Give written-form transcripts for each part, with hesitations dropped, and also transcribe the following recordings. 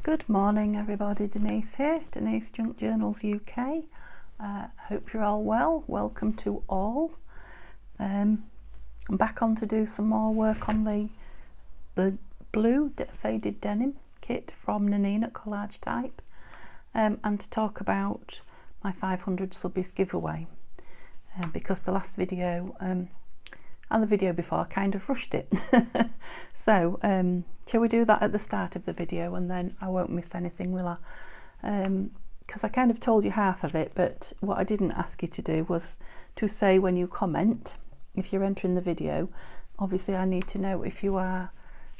Good morning everybody, Denise here, Denim Junk Journals UK. Hope you're all well. Welcome to all. I'm back on to do some more work on the blue faded denim kit from Nanine at Collagetype, and to talk about my 500 subbies giveaway, because the last video and the video before I kind of rushed it. So shall we do that at the start of the video, and then I won't miss anything, will I? Because I kind of told you half of it, but what I didn't ask you to do was to say when you comment, if you're entering the video, obviously I need to know if you are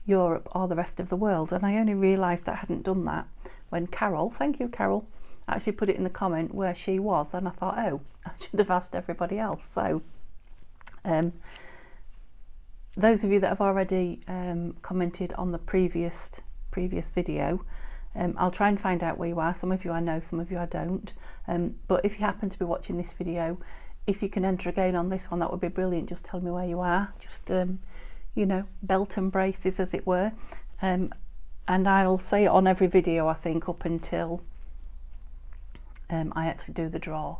Europe or the rest of the world, and I only realised I hadn't done that when Carol, thank you Carol, actually put it in the comment where she was, and I thought, oh, I should have asked everybody else. So those of you that have already commented on the previous video, I'll try and find out where you are. Some of you I know, some of you I don't, but if you happen to be watching this video, if you can enter again on this one, that would be brilliant. Just tell me where you are, just you know, belt and braces as it were, and I'll say it on every video I think up until I actually do the draw.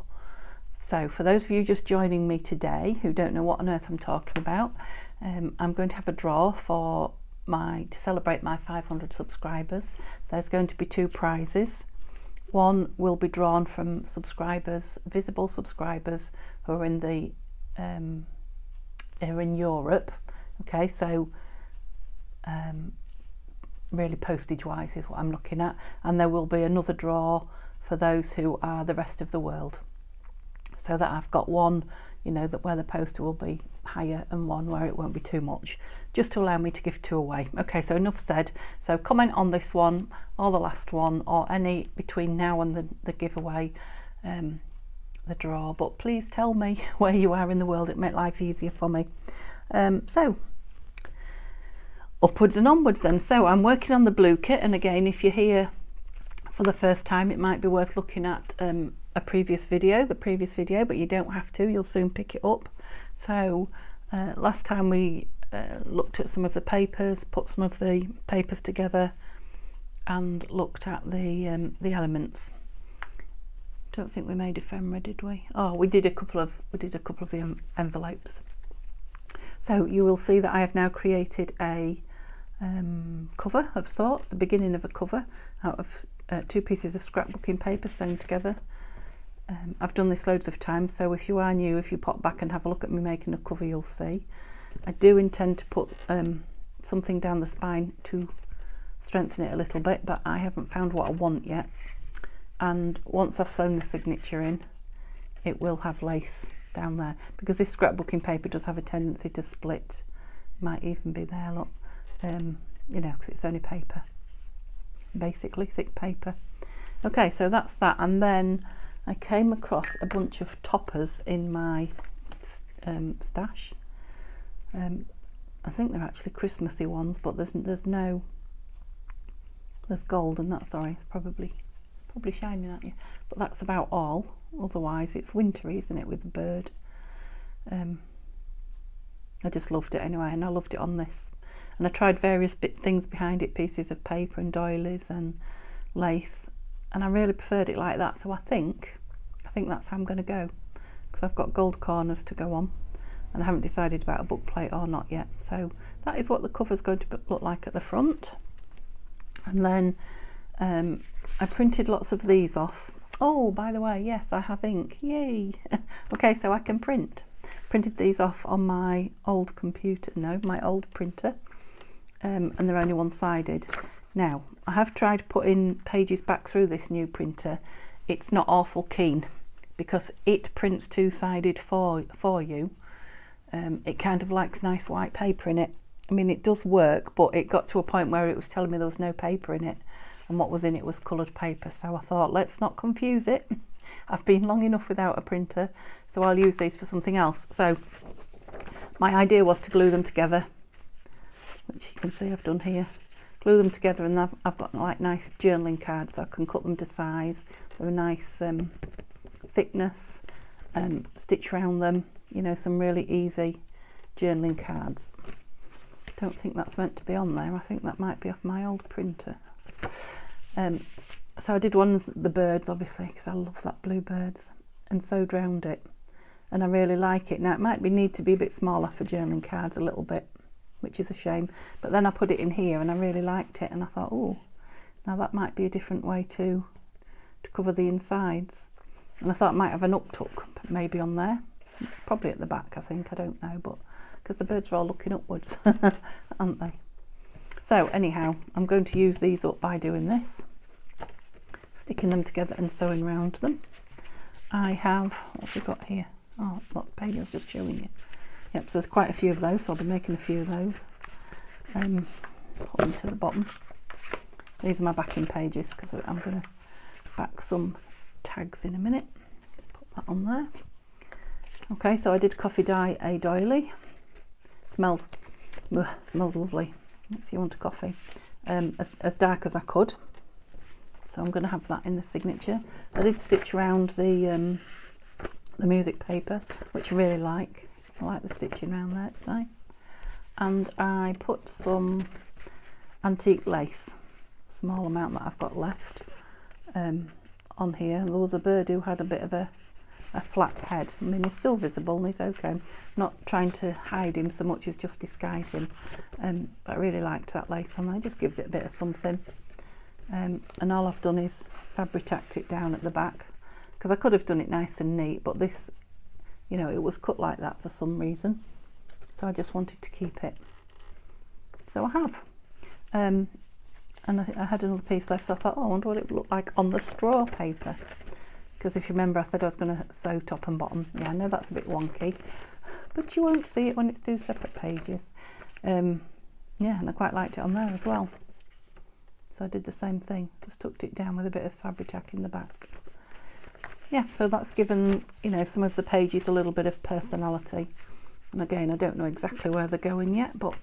So for those of you just joining me today who don't know what on earth I'm talking about, I'm going to have a draw to celebrate my 500 subscribers. There's going to be two prizes. One will be drawn from subscribers, visible subscribers who are in Europe. Okay, so really postage wise is what I'm looking at, and there will be another draw for those who are the rest of the world, so that I've got one, you know, that where the poster will be higher and one where it won't be too much, just to allow me to give two away. Okay, so enough said. So comment on this one or the last one or any between now and the giveaway, the draw, but please tell me where you are in the world. It make life easier for me. So upwards and onwards then. So I'm working on the blue kit, and again, if you're here for the first time, it might be worth looking at the previous video, but you don't have to, you'll soon pick it up. So last time we looked at some of the papers, put some of the papers together and looked at the elements. Don't think we made ephemera, did we? Oh, we did a couple of the envelopes. So you will see that I have now created a cover of sorts, the beginning of a cover out of two pieces of scrapbooking paper sewn together. I've done this loads of times, so if you are new, if you pop back and have a look at me making a cover, you'll see. I do intend to put something down the spine to strengthen it a little bit, but I haven't found what I want yet. And once I've sewn the signature in, it will have lace down there, because this scrapbooking paper does have a tendency to split. It might even be there, look, you know, because it's only paper, basically thick paper. Okay, so that's that. And then I came across a bunch of toppers in my stash. I think they're actually Christmassy ones, but there's gold, and that's, sorry, it's probably shining at you, but that's about all. Otherwise it's wintry, isn't it, with the bird. I just loved it anyway, and I loved it on this, and I tried various things behind it, pieces of paper and doilies and lace, and I really preferred it like that. So I think that's how I'm going to go, because I've got gold corners to go on, and I haven't decided about a book plate or not yet. So that is what the cover's going to look like at the front. And then I printed lots of these off. Oh, by the way, yes, I have ink, yay. Okay, so I can printed these off on my old computer, no, my old printer, and they're only one-sided. Now, I have tried putting pages back through this new printer. It's not awful keen, because it prints two-sided for you. It kind of likes nice white paper in it. I mean, it does work, but it got to a point where it was telling me there was no paper in it, and what was in it was coloured paper. So I thought, let's not confuse it. I've been long enough without a printer, so I'll use these for something else. So my idea was to glue them together, which you can see I've done here. Glue them together, and I've got like nice journaling cards, so I can cut them to size. They're a nice thickness, stitch around them, you know, some really easy journaling cards. Don't think that's meant to be on there. I think that might be off my old printer. So I did one the birds, obviously, because I love that bluebirds, and sewed round it, and I really like it. Now it might need to be a bit smaller for journaling cards, a little bit, which is a shame, but then I put it in here and I really liked it, and I thought, oh, now that might be a different way to cover the insides. And I thought I might have an up-tuck maybe on there, probably at the back, I think, I don't know, but because the birds are all looking upwards, aren't they? So anyhow, I'm going to use these up by doing this, sticking them together and sewing around them. I have, what have we got here? Oh, lots of pages, just showing you. Yep, so there's quite a few of those, so I'll be making a few of those. Put them to the bottom. These are my backing pages, because I'm going to back some tags in a minute. Put that on there. Okay, so I did coffee dye a doily. Smells lovely. Makes you want a coffee. As dark as I could. So I'm going to have that in the signature. I did stitch around the music paper, which I really like. I like the stitching around there, it's nice. And I put some antique lace, small amount that I've got left, on here. There was a bird who had a bit of a flat head. I mean, he's still visible and he's okay. I'm not trying to hide him so much as just disguise him. But I really liked that lace on there. It just gives it a bit of something. And all I've done is fabric-tacked it down at the back, because I could have done it nice and neat, but this, you know, it was cut like that for some reason, so I just wanted to keep it. So I have. And I had another piece left, so I thought, oh, I wonder what it would look like on the straw paper, because if you remember I said I was going to sew top and bottom. Yeah, I know that's a bit wonky, but you won't see it when it's two separate pages. Yeah, and I quite liked it on there as well. So I did the same thing, just tucked it down with a bit of fabric-tack in the back. Yeah, so that's given, you know, some of the pages a little bit of personality. And again, I don't know exactly where they're going yet, but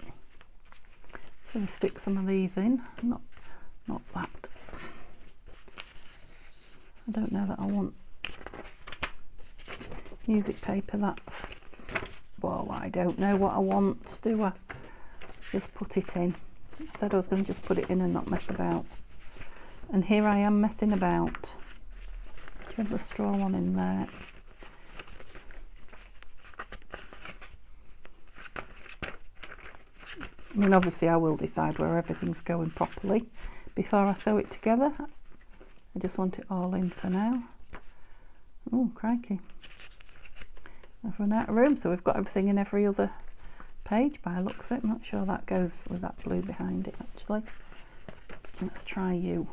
shall we stick some of these in? Not that. I don't know that I want music paper that, well, I don't know what I want, do I? Just put it in. I said I was going to just put it in and not mess about. And here I am messing about. Have the straw one in there. I mean, obviously I will decide where everything's going properly before I sew it together. I just want it all in for now. Oh, crikey. I've run out of room, so we've got everything in every other page by the looks of it. I'm not sure that goes with that blue behind it, actually. Let's try you.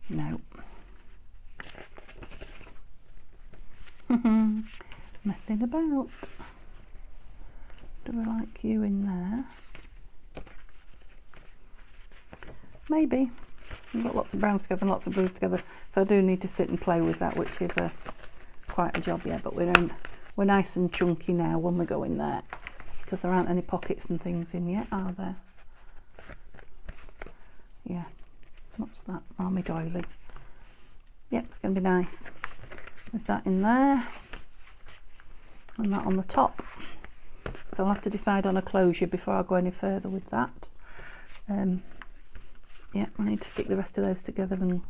No. Messing about. Do I like you in there? Maybe. We've got lots of browns together and lots of blues together, so I do need to sit and play with that, which is quite a job, yeah. But we're nice and chunky now when we go in there, because there aren't any pockets and things in yet, are there? Yeah. What's that? Army doily. Yep, it's going to be nice with that in there and that on the top. So I'll have to decide on a closure before I go any further with that. Yeah, I need to stick the rest of those together and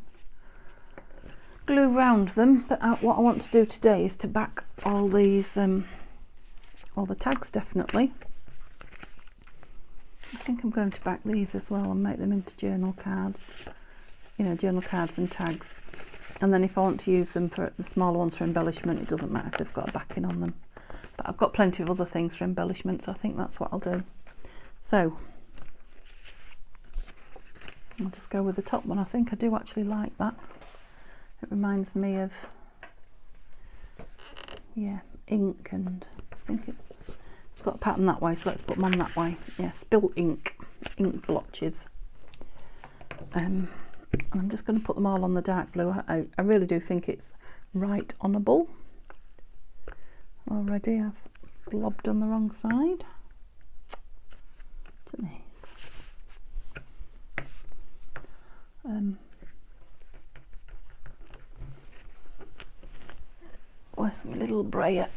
glue round them. But what I want to do today is to back all these, all the tags, definitely. I think I'm going to back these as well and make them into journal cards. You know, journal cards and tags. And then if I want to use them for the smaller ones for embellishment, it doesn't matter if they've got a backing on them. But I've got plenty of other things for embellishment, so I think that's what I'll do. So I'll just go with the top one. I think I do actually like that. It reminds me of, yeah, ink, and I think it's got a pattern that way, so let's put them on that way. Yeah, spilt ink blotches. And I'm just going to put them all on the dark blue. I really do think it's right honourable. Already I've blobbed on the wrong side. Denise. Where's my little brayer?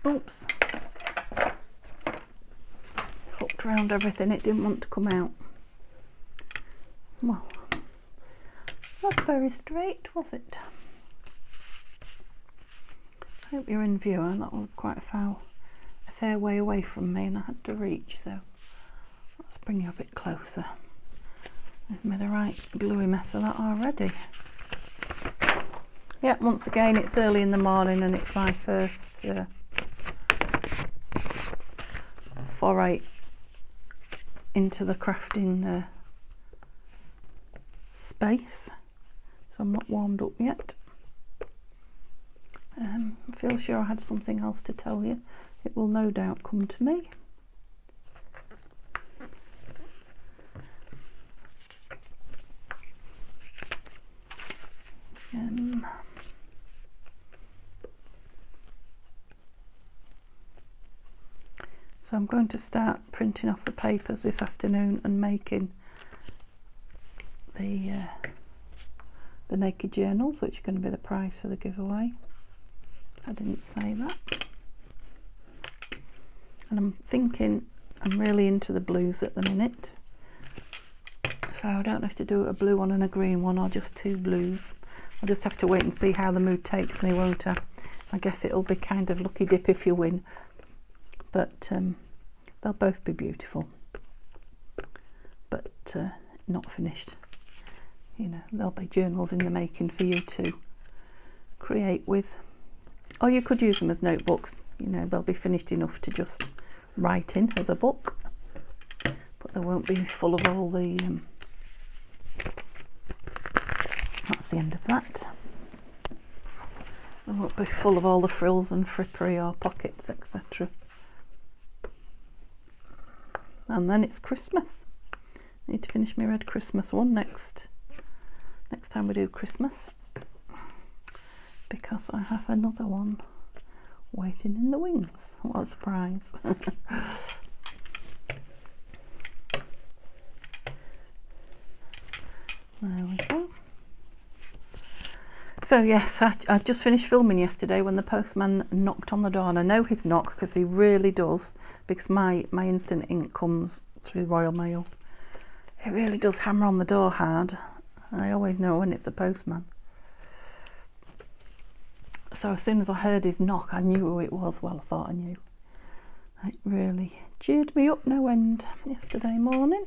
Oops. Hooked around everything, it didn't want to come out. Well, not very straight, was it? I hope you're in view, and that was quite a fair way away from me, and I had to reach, so let's bring you a bit closer. I've made a right gluey mess of that already. Yeah, once again, it's early in the morning, and it's my first foray into the crafting space, so I'm not warmed up yet. I feel sure I had something else to tell you. It will no doubt come to me. So I'm going to start printing off the papers this afternoon and making the naked journals, which are going to be the prize for the giveaway. I didn't say that. And I'm thinking I'm really into the blues at the minute, so I don't have to do a blue one and a green one, or just two blues. I'll just have to wait and see how the mood takes me, won't I? I guess it'll be kind of lucky dip if you win, but they'll both be beautiful, but not finished. You know, there'll be journals in the making for you to create with, or you could use them as notebooks. You know, they'll be finished enough to just write in as a book, but they won't be full of all the that's the end of that. They won't be full of all the frills and frippery or pockets, etc. And then it's Christmas. I need to finish my red Christmas one next time we do Christmas, because I have another one waiting in the wings. What a surprise. There we go. So yes, I just finished filming yesterday when the postman knocked on the door, and I know his knock because he really does, because my instant ink comes through Royal Mail. It really does hammer on the door hard. I always know when it's the postman. So as soon as I heard his knock, I knew who it was. Well, I thought I knew. It really cheered me up no end yesterday morning.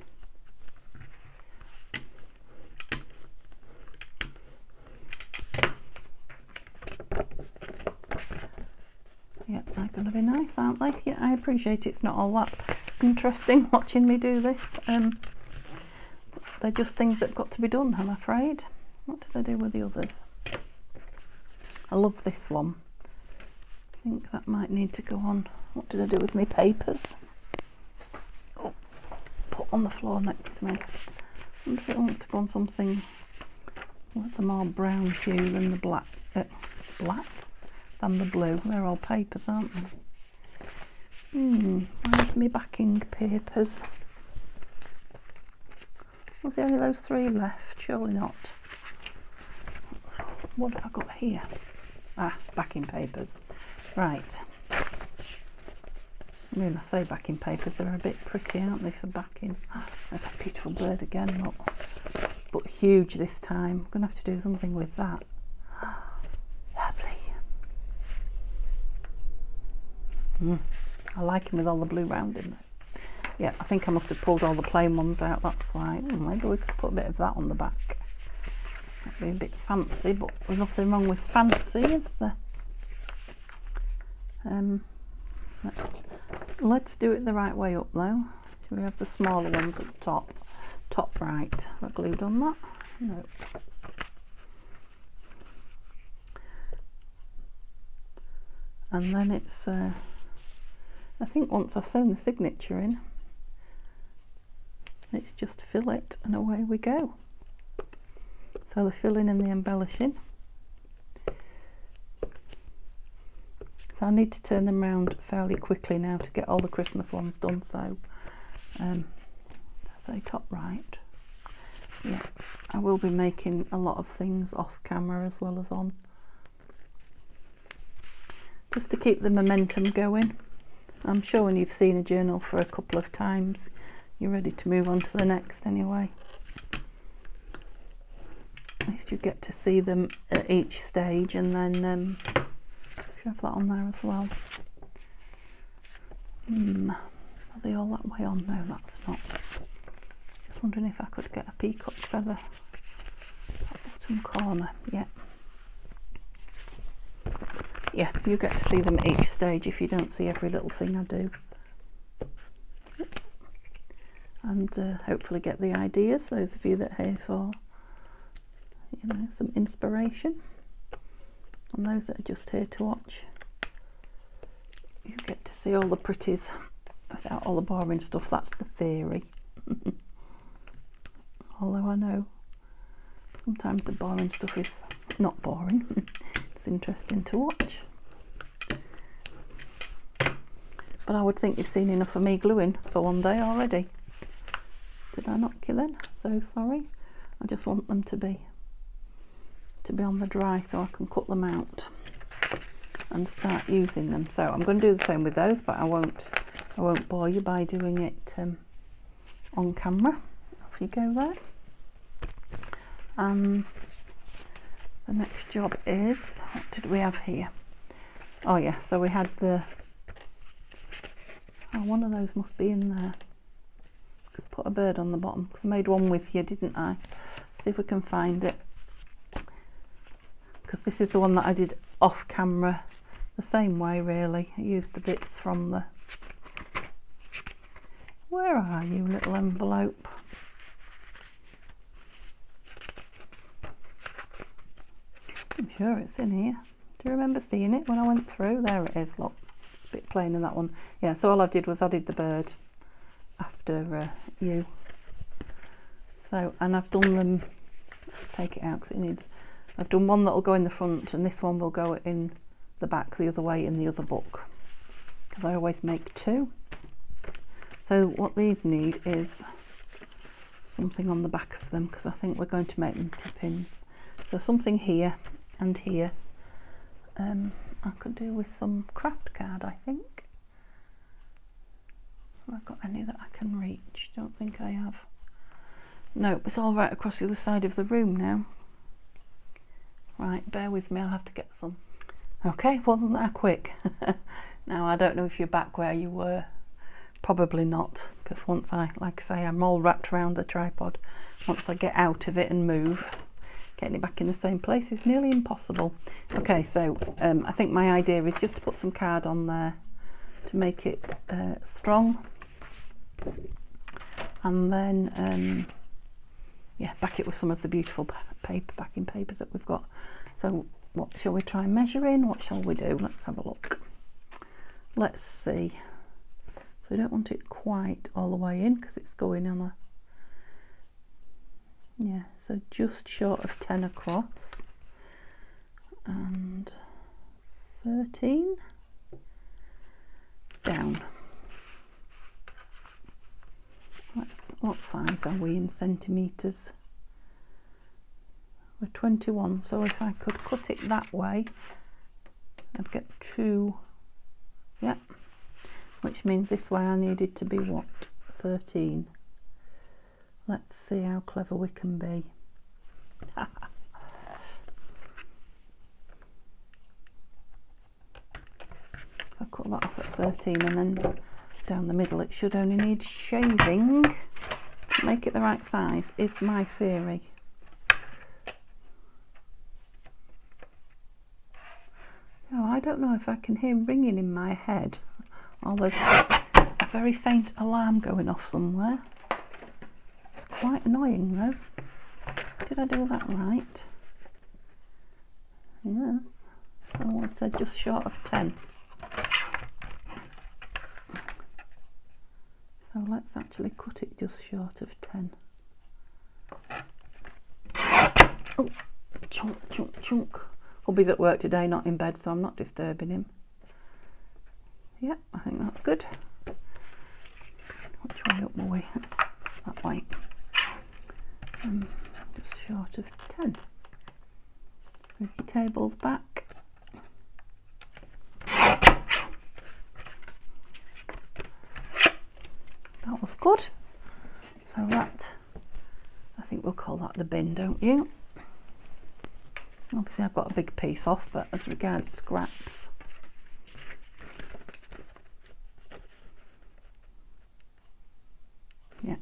Yeah, they're going to be nice, aren't they? Yeah, I appreciate it's not all that interesting watching me do this. They're just things that have got to be done, I'm afraid. What did I do with the others? I love this one. I think that might need to go on. What did I do with my papers? Oh, put on the floor next to me. I wonder if it wants to go on something with a more brown hue than the black. Than the blue. They're all papers, aren't they? Where's my backing papers? Was there only those three left? Surely not. What have I got here? Ah, backing papers. Right. I mean, I say backing papers, they're a bit pretty, aren't they, for backing? That's a beautiful bird again, look. But huge this time. I'm going to have to do something with that. Lovely. I like him with all the blue round in there. Yeah, I think I must have pulled all the plain ones out, that's why. Maybe we could put a bit of that on the back. That'd be a bit fancy, but there's nothing wrong with fancy, is there? Let's do it the right way up though. We have the smaller ones at the top right. Have I glued on that? No. And then it's, I think once I've sewn the signature in, it's just fill it and away we go. So the filling and the embellishing. So I need to turn them round fairly quickly now to get all the Christmas ones done. So say top right. Yeah, I will be making a lot of things off camera as well as on, just to keep the momentum going. I'm sure when you've seen a journal for a couple of times, you're ready to move on to the next anyway. least you get to see them at each stage, and then have that on there as well. Are they all that way on? No, that's not. Just wondering if I could get a peacock feather at bottom corner. Yeah, you get to see them at each stage if you don't see every little thing I do. Oops. And hopefully get the ideas, those of you that are here for, you know, some inspiration, and those that are just here to watch, you get to see all the pretties without all the boring stuff. That's the theory. Although I know sometimes the boring stuff is not boring. It's interesting to watch. But I would think you've seen enough of me gluing for one day already. Did I knock you then? So sorry. I just want them to be on the dry so I can cut them out and start using them. So I'm going to do the same with those, but I won't bore you by doing it on camera. Off you go there. The next job is, what did we have here? Oh yeah, so we had one of those must be in there. Let's put a bird on the bottom, because I made one with you, didn't I? See if we can find it, because this is the one that I did off camera the same way really. I used the bits from the, where are you little envelope? I'm sure it's in here. Do you remember seeing it when I went through? There it is, look. A bit plain in that one. Yeah, so all I did was added the bird after you. So, and I've done them, let's take it out because it needs, I've done one that will go in the front and this one will go in the back the other way in the other book, because I always make two. So what these need is something on the back of them, because I think we're going to make them tip-ins. So something here and here. I could do with some craft card, I think. Have I got any that I can reach? Don't think I have. No, it's all right across the other side of the room now. Right, bear with me, I'll have to get some. Okay, wasn't that quick? Now, I don't know if you're back where you were. Probably not, because once like I say, I'm all wrapped around the tripod. Once I get out of it and move, getting it back in the same place is nearly impossible. Okay, so I think my idea is just to put some card on there to make it strong, and then yeah, back it with some of the beautiful backing papers that we've got. So what shall we try and measure in? What shall we do? Let's have a look. Let's see. So we don't want it quite all the way in because it's going on a, yeah, so just short of 10 across and 13 down. What size are we in centimetres? We're 21, so if I could cut it that way, I'd get 2, yeah, which means this way I needed to be what, 13. Let's see how clever we can be. I'll cut that off at 13, and then down the middle it should only need shaving to make it the right size, is my theory. Oh, I don't know if I can hear ringing in my head, or there's a very faint alarm going off somewhere. It's quite annoying though. Did I do that right? Yes. Someone said just short of 10. So let's actually cut it just short of 10. Oh, chunk, chunk, chunk. Hubby's at work today, not in bed, so I'm not disturbing him. Yeah, I think that's good. Which way up were we? That's that way. Just short of 10. Squeaky tables back. That was good. So that, I think we'll call that the bin, don't you? Obviously I've got a big piece off, but as regards scraps, yeah.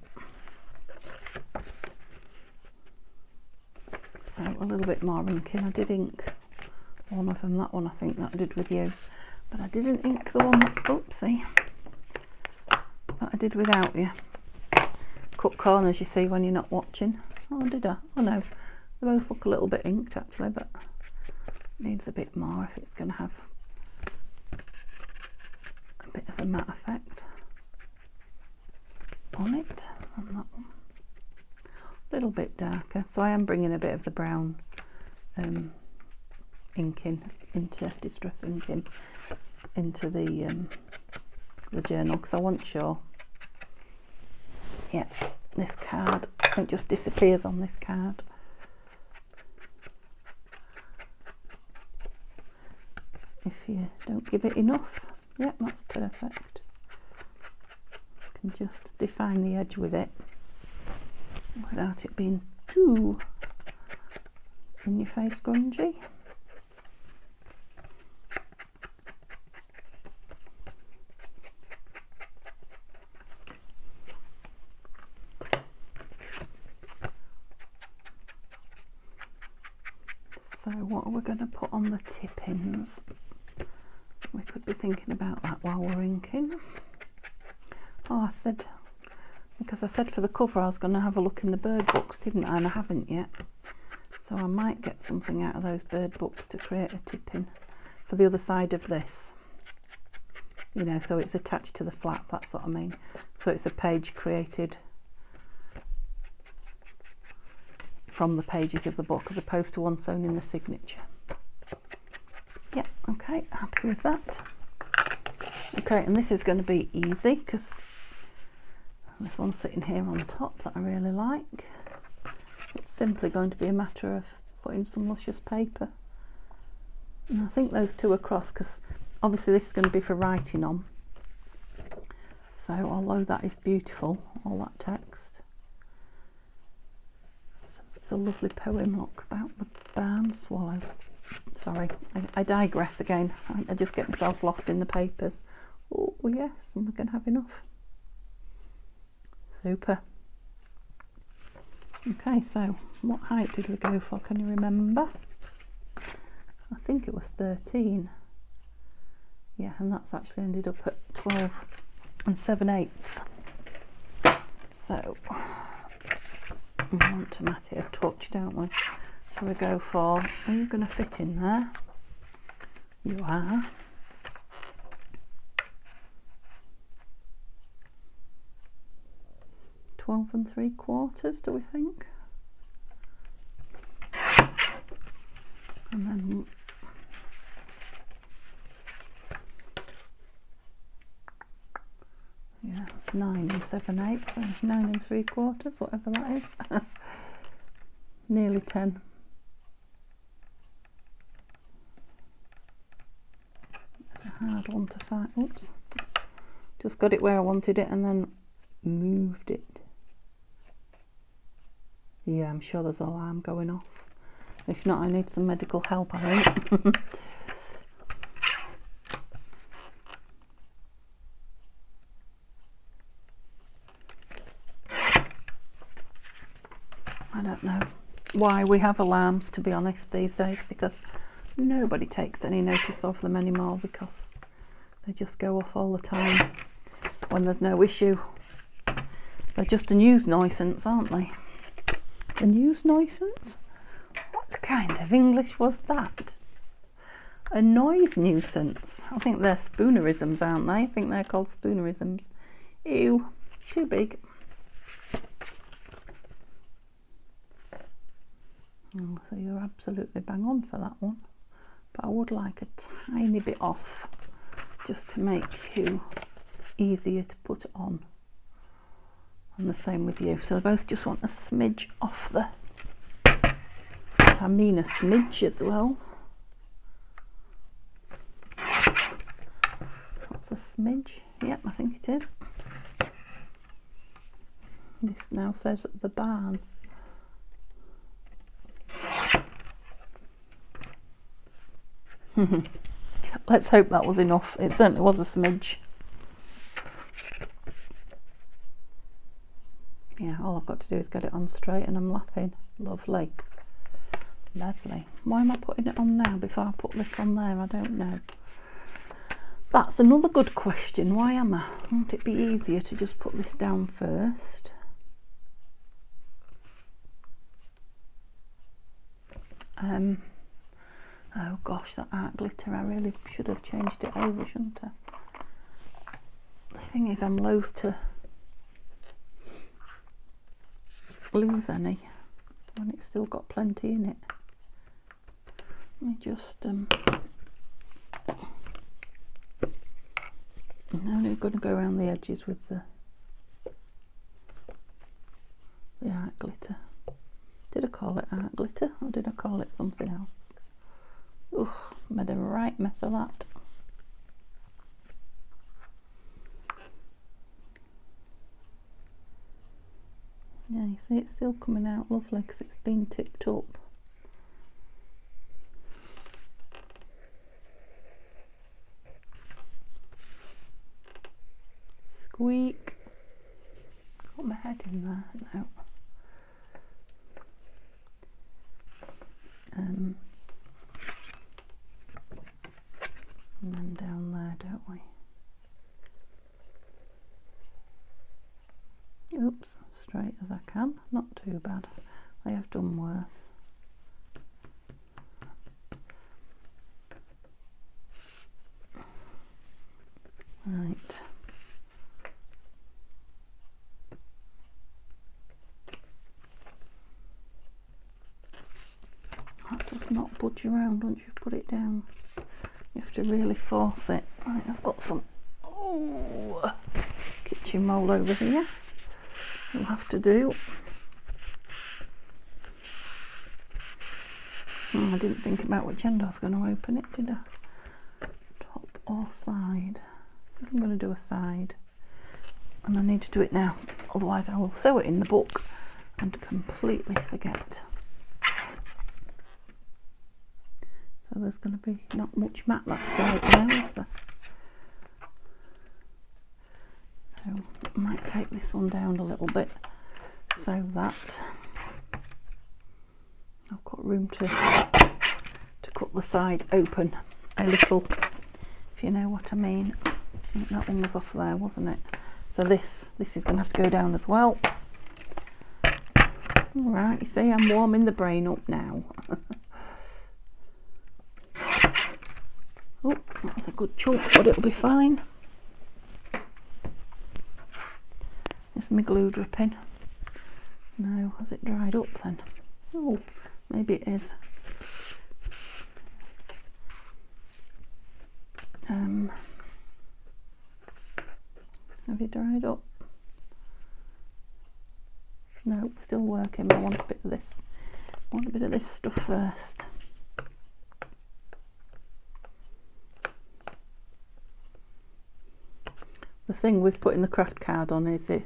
So a little bit more inking. I did ink one of them, that one I think that I did with you, but I didn't ink the one that, oopsie, that I did without you. Cut corners, you see, when you're not watching. Oh, did I? Oh no, they both look a little bit inked actually, but needs a bit more if it's going to have a bit of a matte effect on it. On that one, a little bit darker, so I am bringing a bit of the brown inking into distress inking into the journal, because I want sure, yeah, this card, it just disappears on this card. If you don't give it enough. Yep, that's perfect. You can just define the edge with it without it being too in your face grungy. So what are we going to put on the tip-ins? We could be thinking about that while we're inking. Oh, I said, because I said for the cover I was going to have a look in the bird books, didn't I? And I haven't yet. So I might get something out of those bird books to create a tip-in for the other side of this. You know, so it's attached to the flap, that's what I mean. So it's a page created from the pages of the book as opposed to one sewn in the signature. Yeah, okay, happy with that. Okay, and this is going to be easy because this one's sitting here on top that I really like. It's simply going to be a matter of putting some luscious paper. And I think those two across, because obviously this is going to be for writing on. So although that is beautiful, all that text, it's a lovely poem, look, about the barn swallow. Sorry, I digress again. I just get myself lost in the papers. Oh yes, and we're going to have enough. Super. Okay, so what height did we go for? Can you remember? I think it was 13. Yeah, and that's actually ended up at 12 7/8. So we want to match it a touch, don't we? So we go for, are you going to fit in there? You are. £12 3/4, do we think? And then yeah, 9 7/8, so 9 3/4, whatever that is. Nearly 10. It's a hard one to find. Oops. Just got it where I wanted it and then moved it. Yeah, I'm sure there's an alarm going off. If not, I need some medical help, I think. I don't know why we have alarms, to be honest, these days, because nobody takes any notice of them anymore because they just go off all the time when there's no issue. They're just a news nuisance, aren't they? A news nuisance? What kind of English was that? A noise nuisance. I think they're spoonerisms, aren't they? I think they're called spoonerisms. Ew, too big. Oh, so you're absolutely bang on for that one. But I would like a tiny bit off just to make you easier to put on. And the same with you. So they both just want a smidge off the, but I mean a smidge as well. That's a smidge. Yep, I think it is. This now says the barn. Let's hope that was enough. It certainly was a smidge. Yeah, all I've got to do is get it on straight and I'm laughing. Lovely. Lovely. Why am I putting it on now before I put this on there? I don't know. That's another good question. Why am I? Won't it be easier to just put this down first? Oh gosh, that art glitter, I really should have changed it over, shouldn't I? The thing is, I'm loath to lose any when it's still got plenty in it. Let me just I'm only going to go around the edges with the art glitter. Did I call it art glitter or did I call it something else? Ugh, made a right mess of that. Yeah, you see it's still coming out lovely because it's been tipped up. Squeak. Got my head in there. No. And then down there, don't we? Oops, straight as I can. Not too bad. I have done worse. Right. That does not budge around once you put it down. You have to really force it. Right, I've got some kitchen mould over here. You'll have to do. Oh, I didn't think about which end I was going to open it, did I? Top or side? I think I'm going to do a side. And I need to do it now, otherwise I will sew it in the book and completely forget. So there's going to be not much mat that side now, is there? So I might take this one down a little bit so that I've got room to cut the side open a little, if you know what I mean. I think that one was off there, wasn't it? So this is going to have to go down as well. Alright, you see I'm warming the brain up now. Oh, that's a good chunk, but it'll be fine. Is my glue dripping? No, has it dried up then? Oh, maybe it is. Have you dried up? No, still working, but I want a bit of this. I want a bit of this stuff first. The thing with putting the craft card on is it,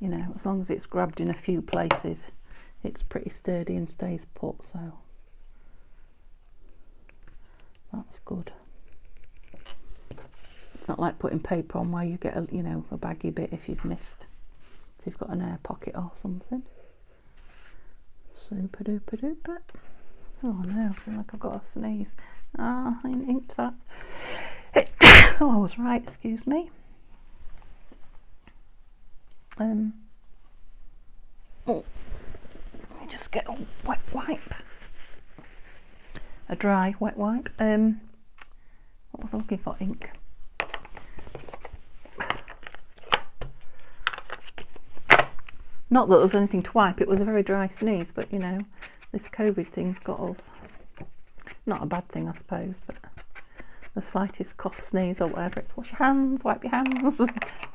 you know, as long as it's grabbed in a few places, it's pretty sturdy and stays put, so that's good. It's not like putting paper on where you get a, you know, a baggy bit if you've got an air pocket or something. Super duper duper. Oh no, I feel like I've got a sneeze. Ah, I inked that. Oh, I was right, excuse me. Oh, let me just get a wet wipe. A dry wet wipe. What was I looking for? Ink. Not that there was anything to wipe, it was a very dry sneeze, but you know, this COVID thing's got us. Not a bad thing, I suppose, but the slightest cough, sneeze or whatever, it's wash your hands, wipe your hands,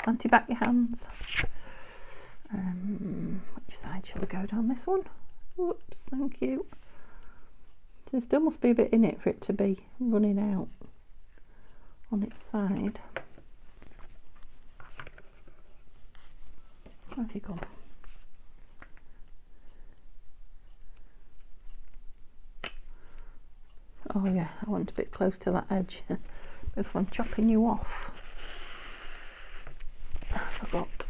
anti-bac your hands. Which side shall we go down? This one? Whoops, thank you. There still must be a bit in it for it to be running out on its side. Where have you gone? Oh yeah, I want a bit close to that edge because I'm chopping you off. I forgot.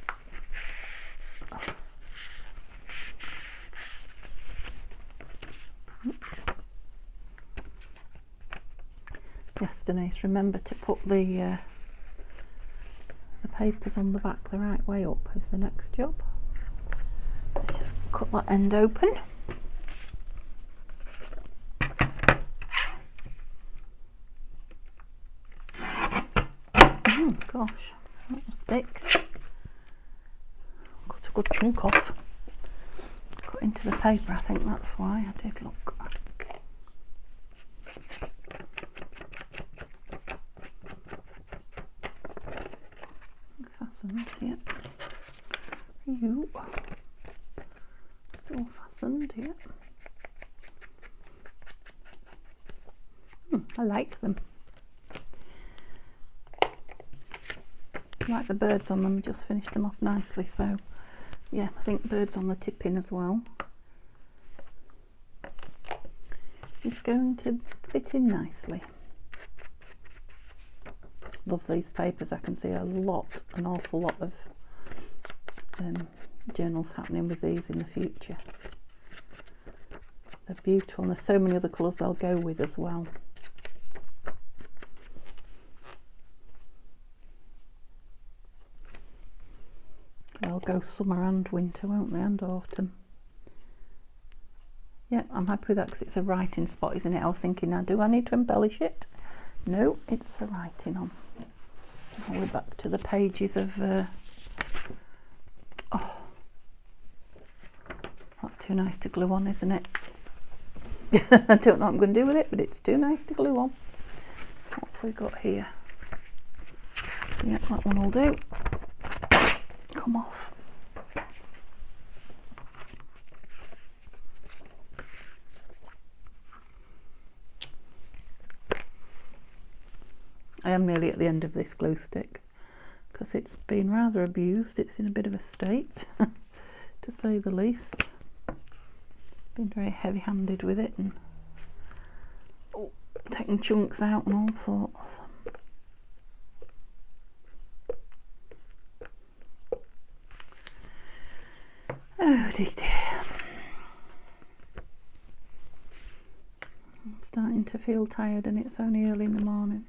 Yes, Denise, remember to put the papers on the back the right way up is the next job. Let's just cut that end open. Oh gosh, that was thick. Got a good chunk off. Cut into the paper, I think that's why. I did look. Fastened, yeah. You. Still fastened, yeah. I like them. I like the birds on them, just finished them off nicely, so yeah, I think birds on the tipping as well. It's going to fit in nicely. Love these papers. I can see an awful lot of journals happening with these in the future. They're beautiful, and there's so many other colours they'll go with as well. They'll go summer and winter, won't they, and autumn. Yeah, I'm happy with that because it's a writing spot, isn't it? I was thinking, now do I need to embellish it? No, it's for writing on. Now we're back to the pages of oh, that's too nice to glue on, isn't it? I don't know what I'm going to do with it, but it's too nice to glue on. What have we got here? Yeah, that one will do. Come off. I am nearly at the end of this glue stick because it's been rather abused. It's in a bit of a state, to say the least. Been very heavy-handed with it and taking chunks out and all sorts. Oh dear. I'm starting to feel tired and it's only early in the morning.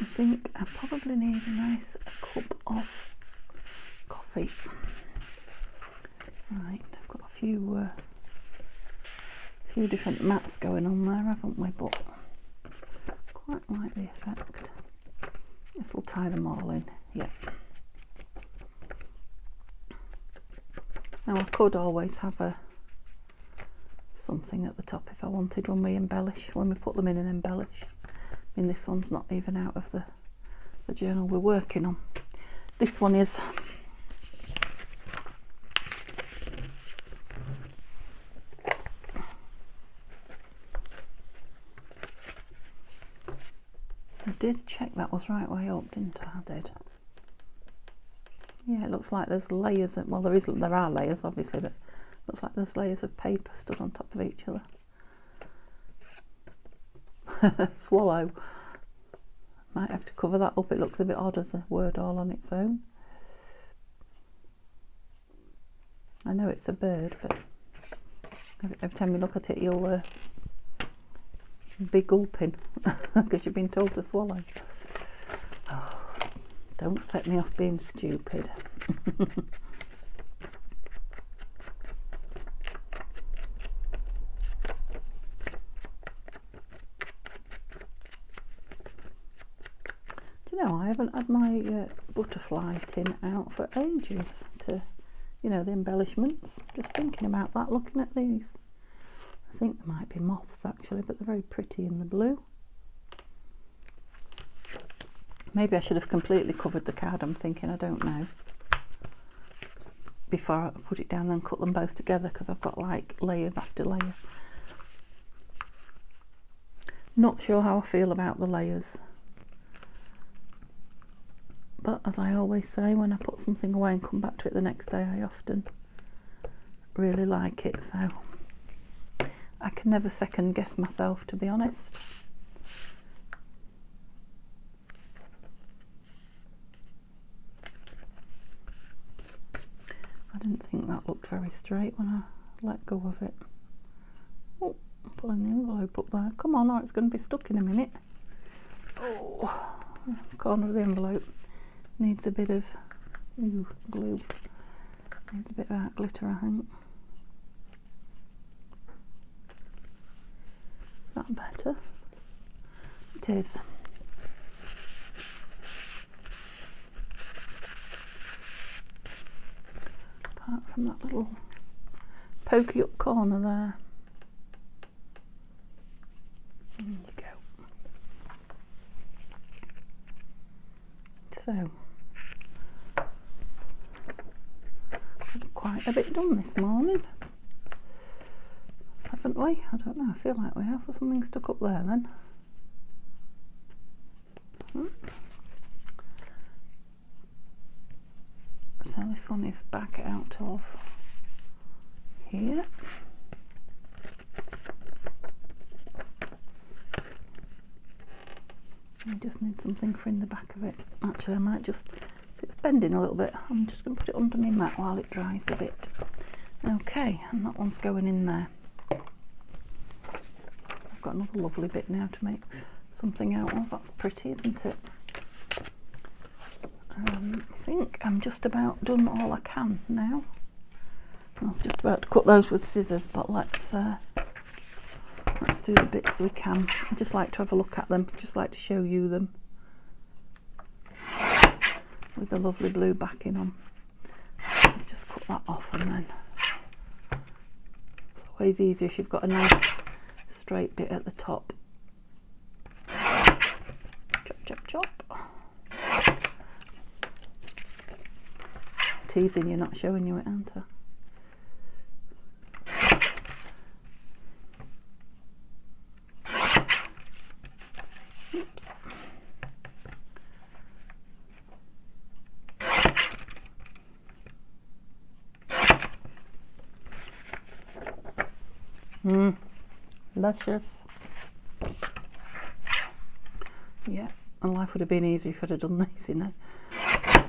I think I probably need a nice cup of coffee. Right, I've got a few different mats going on there, haven't we? But quite like the effect. This will tie them all in. Yeah. Now I could always have something at the top if I wanted when we put them in and embellish. I mean, this one's not even out of the journal we're working on. This one is. I did check that was right way up, didn't I? I did. Yeah, it looks like there's layers of, well, there are layers obviously, but it looks like there's layers of paper stood on top of each other. Swallow. Might have to cover that up. It looks a bit odd as a word all on its own. I know it's a bird, but every time you look at it, you'll be gulping because you've been told to swallow. Oh, don't set me off being stupid. Do you know, I haven't had my butterfly tin out for ages to, you know, the embellishments. Just thinking about that, looking at these. I think there might be moths actually, but they're very pretty in the blue. Maybe I should have completely covered the card, I'm thinking, I don't know, before I put it down and cut them both together, because I've got like layer after layer. Not sure how I feel about the layers, but as I always say, when I put something away and come back to it the next day, I often really like it, so I can never second guess myself, to be honest. I didn't think that looked very straight when I let go of it. Oh, I'm pulling the envelope up there. Come on, or it's going to be stuck in a minute. Oh, the corner of the envelope needs a bit of glue. Needs a bit of art glitter, I think. Is that better? It is. Apart from that little pokey up corner there. There you go. So, quite a bit done this morning, haven't we? I don't know, I feel like we have. Was something stuck up there then? So this one is back out of here. I just need something for in the back of it. Actually, I might just, if it's bending a little bit, I'm just going to put it under my mat while it dries a bit. Okay, and that one's going in there. I've got another lovely bit now to make something out of. That's pretty, isn't it? I think I'm just about done all I can now. I was just about to cut those with scissors, but let's do the bits we can. I just like to have a look at them, just like to show you them with the lovely blue backing on. Let's just cut that off, and then it's always easier if you've got a nice straight bit at the top. Chop, chop, chop. Teasing you, not showing you it, aren't I? Oops. Luscious. Yeah, and life would have been easier if I'd have done these in a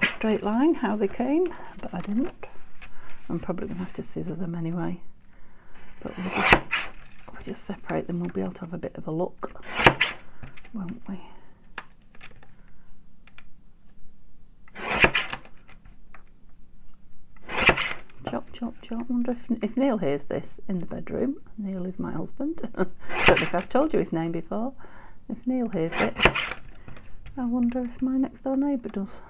straight line, how they came, but I didn't. I'm probably going to have to scissor them anyway, but we'll just separate them. We'll be able to have a bit of a look, won't we? Chop, chop, chop. I wonder if Neil hears this in the bedroom. Neil is my husband. I don't know if I've told you his name before. If Neil hears it, I wonder if my next door neighbour does.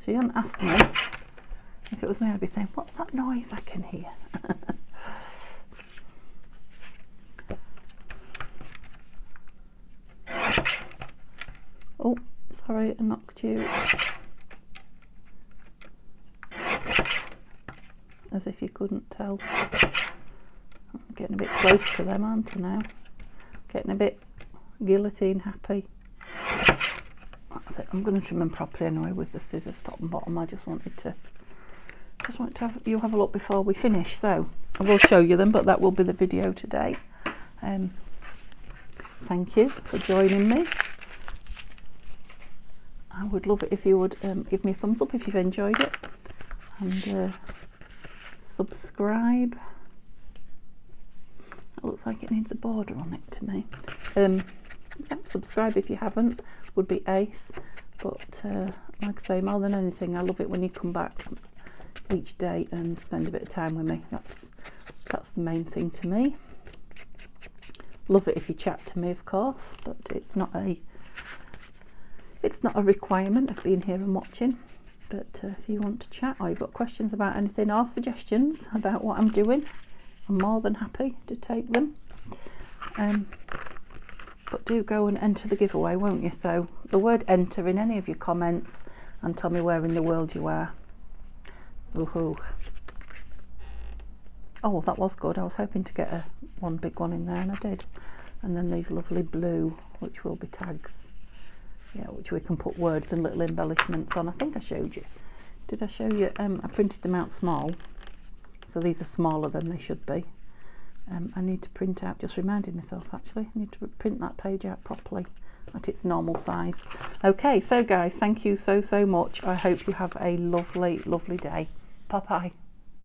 She hadn't asked me. If it was me, I'd be saying, what's that noise I can hear? Oh, sorry, I knocked you. As if you couldn't tell. I'm getting a bit close to them, aren't I now? Getting a bit guillotine happy. That's it. I'm going to trim them properly anyway with the scissors, top and bottom. I just wanted to have you have a look before we finish. So I will show you them, but that will be the video today. Thank you for joining me. I would love it if you would give me a thumbs up if you've enjoyed it, and subscribe. It looks like it needs a border on it to me. Yeah, subscribe if you haven't, would be ace. But like I say, more than anything, I love it when you come back each day and spend a bit of time with me. That's the main thing to me. Love it if you chat to me, of course, but it's not a requirement of being here and watching. But if you want to chat, or you've got questions about anything or suggestions about what I'm doing, I'm more than happy to take them. But do go and enter the giveaway, won't you? So the word enter in any of your comments and tell me where in the world you are. Woohoo. Oh, that was good. I was hoping to get one big one in there, and I did. And then these lovely blue, which will be tags. Yeah, which we can put words and little embellishments on. I think I showed you. Did I show you? I printed them out small. So these are smaller than they should be. I need to print out, just reminded myself actually, I need to print that page out properly at its normal size. Okay, so guys, thank you so much. I hope you have a lovely day. Bye bye.